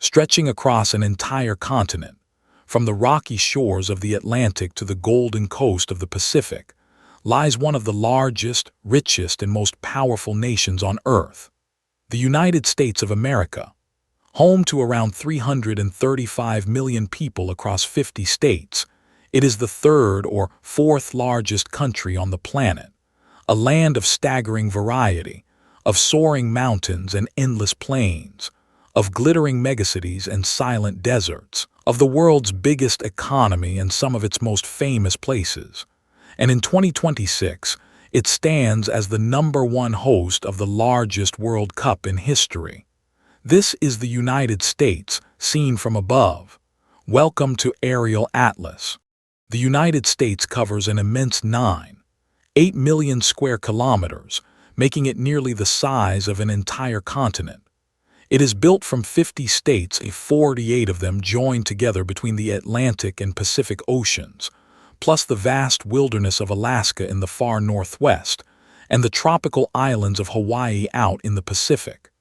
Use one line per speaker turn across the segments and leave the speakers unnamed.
Stretching across an entire continent, from the rocky shores of the Atlantic to the golden coast of the Pacific, lies one of the largest, richest, and most powerful nations on Earth, the United States of America. Home to around 335 million people across 50 states, it is the third or fourth largest country on the planet, a land of staggering variety, of soaring mountains and endless plains, of glittering megacities and silent deserts, of the world's biggest economy and some of its most famous places. And in 2026, it stands as the #1 host of the largest World Cup in history. This is the United States, seen from above. Welcome to Aerial Atlas. The United States covers an immense 9.8 million square kilometers, making it nearly the size of an entire continent. It is built from 50 states, 48 of them joined together between the Atlantic and Pacific Oceans, plus the vast wilderness of Alaska in the far northwest, and the tropical islands of Hawaii out in the Pacific.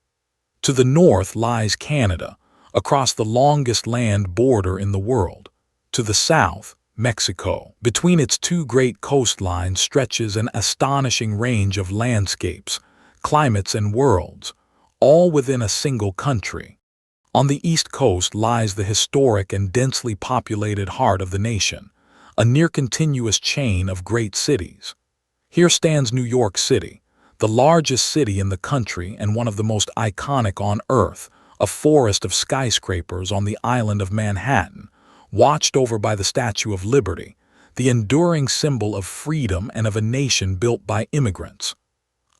To the north lies Canada, across the longest land border in the world. To the south, Mexico. Between its two great coastlines stretches an astonishing range of landscapes, climates, and worlds, all within a single country. On the east coast lies the historic and densely populated heart of the nation, a near-continuous chain of great cities. Here stands New York City, the largest city in the country and one of the most iconic on Earth, a forest of skyscrapers on the island of Manhattan, watched over by the Statue of Liberty, the enduring symbol of freedom and of a nation built by immigrants.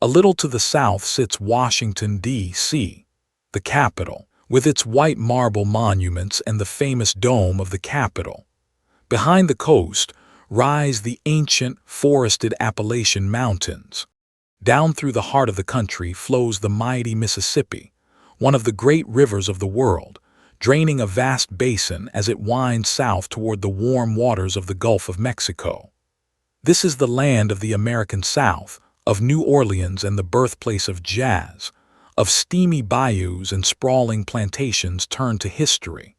A little to the south sits Washington, D.C., the capital, with its white marble monuments and the famous dome of the Capitol. Behind the coast rise the ancient, forested Appalachian Mountains. Down through the heart of the country flows the mighty Mississippi, one of the great rivers of the world, draining a vast basin as it winds south toward the warm waters of the Gulf of Mexico. This is the land of the American South, of New Orleans and the birthplace of jazz, of steamy bayous and sprawling plantations turned to history.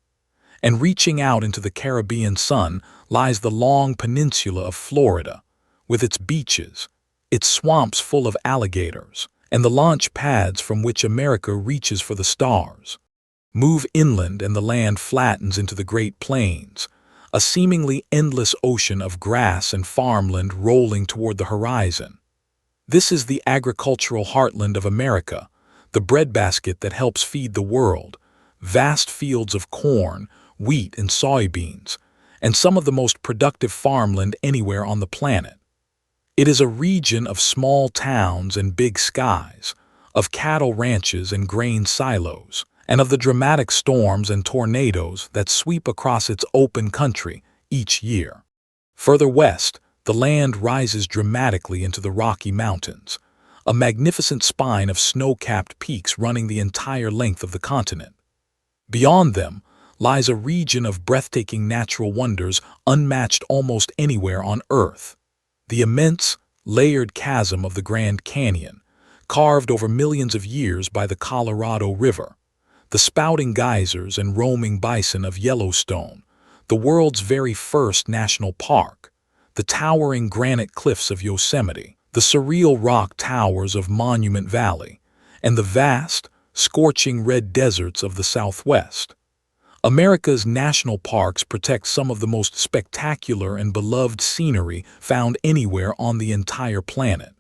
And reaching out into the Caribbean sun lies the long peninsula of Florida, with its beaches, its swamps full of alligators, and the launch pads from which America reaches for the stars. Move inland and the land flattens into the Great Plains, a seemingly endless ocean of grass and farmland rolling toward the horizon. This is the agricultural heartland of America, the breadbasket that helps feed the world, vast fields of corn, wheat, and soybeans, and some of the most productive farmland anywhere on the planet. It is a region of small towns and big skies, of cattle ranches and grain silos, and of the dramatic storms and tornadoes that sweep across its open country each year. Further west, the land rises dramatically into the Rocky Mountains, a magnificent spine of snow-capped peaks running the entire length of the continent. Beyond them lies a region of breathtaking natural wonders unmatched almost anywhere on Earth. The immense, layered chasm of the Grand Canyon, carved over millions of years by the Colorado River, the spouting geysers and roaming bison of Yellowstone, the world's very first national park, the towering granite cliffs of Yosemite, the surreal rock towers of Monument Valley, and the vast, scorching red deserts of the Southwest. America's national parks protect some of the most spectacular and beloved scenery found anywhere on the entire planet.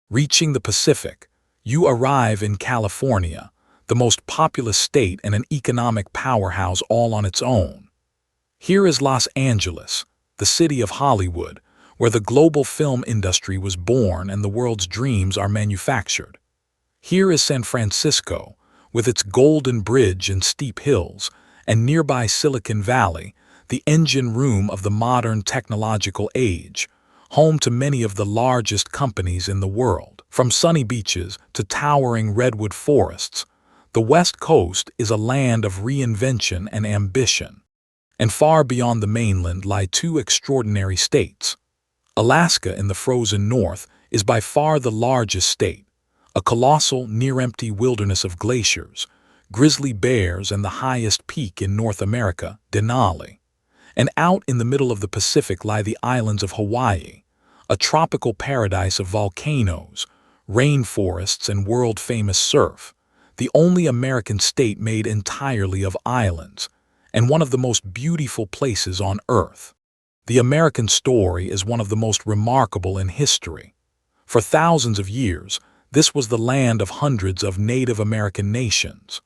Reaching the Pacific, you arrive in California, the most populous state and an economic powerhouse all on its own. Here is Los Angeles, the city of Hollywood, where the global film industry was born and the world's dreams are manufactured. Here is San Francisco, with its golden bridge and steep hills, and nearby Silicon Valley, the engine room of the modern technological age, home to many of the largest companies in the world. From sunny beaches to towering redwood forests, the West Coast is a land of reinvention and ambition. And far beyond the mainland lie two extraordinary states. Alaska in the frozen north is by far the largest state, a colossal, near-empty wilderness of glaciers, grizzly bears, and the highest peak in North America, Denali. And out in the middle of the Pacific lie the islands of Hawaii, a tropical paradise of volcanoes, rainforests, and world-famous surf, the only American state made entirely of islands, and one of the most beautiful places on Earth. The American story is one of the most remarkable in history. For thousands of years, this was the land of hundreds of Native American nations.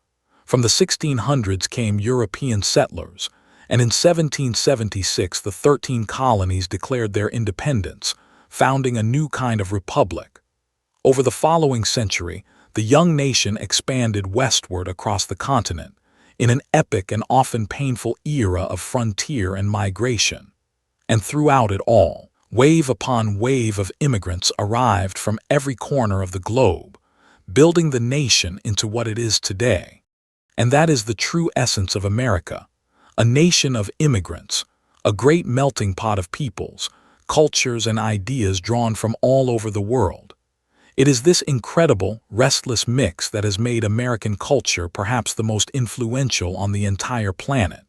From the 1600s came European settlers, and in 1776 the 13 colonies declared their independence, founding a new kind of republic. Over the following century, the young nation expanded westward across the continent, in an epic and often painful era of frontier and migration. And throughout it all, wave upon wave of immigrants arrived from every corner of the globe, building the nation into what it is today. And that is the true essence of America, a nation of immigrants, a great melting pot of peoples, cultures, and ideas drawn from all over the world. It is this incredible, restless mix that has made American culture perhaps the most influential on the entire planet.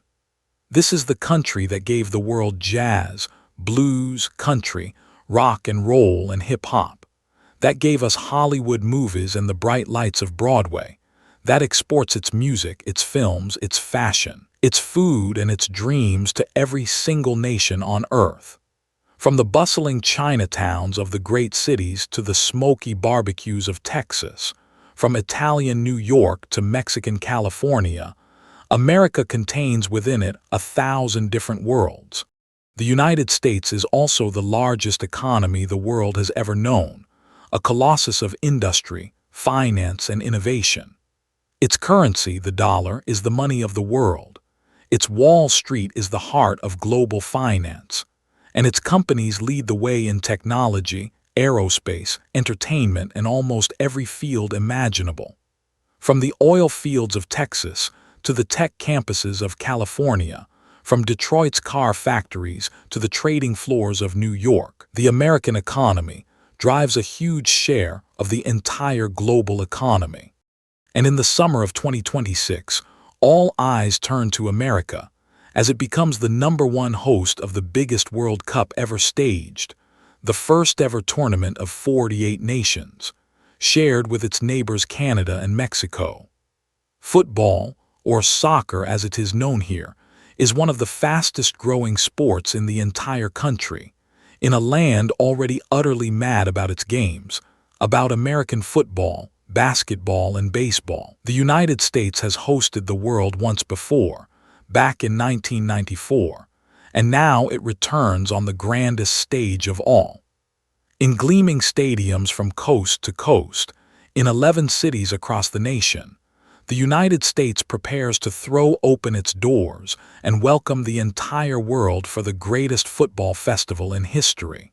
This is the country that gave the world jazz, blues, country, rock and roll, and hip-hop. That gave us Hollywood movies and the bright lights of Broadway. That exports its music, its films, its fashion, its food, and its dreams to every single nation on Earth. From the bustling Chinatowns of the great cities to the smoky barbecues of Texas, from Italian New York to Mexican California, America contains within it 1,000 different worlds. The United States is also the largest economy the world has ever known, a colossus of industry, finance, and innovation. Its currency, the dollar, is the money of the world. Its Wall Street is the heart of global finance, and its companies lead the way in technology, aerospace, entertainment, and almost every field imaginable. From the oil fields of Texas to the tech campuses of California, from Detroit's car factories to the trading floors of New York, the American economy drives a huge share of the entire global economy. And in the summer of 2026, all eyes turn to America as it becomes the #1 host of the biggest World Cup ever staged, the first ever tournament of 48 nations, shared with its neighbors Canada and Mexico. Football, or soccer as it is known here, is one of the fastest growing sports in the entire country, in a land already utterly mad about its games, about American football, basketball, and baseball. The United States has hosted the world once before, back in 1994, and now it returns on the grandest stage of all. In gleaming stadiums from coast to coast, in 11 cities across the nation, the United States prepares to throw open its doors and welcome the entire world for the greatest football festival in history.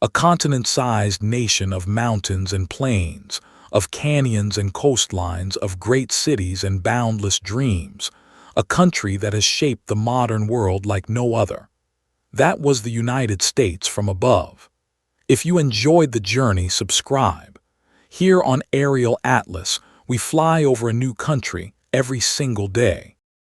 A continent-sized nation of mountains and plains, of canyons and coastlines, of great cities and boundless dreams, a country that has shaped the modern world like no other. That was the United States from above. If you enjoyed the journey, subscribe. Here on Aerial Atlas, we fly over a new country every single day.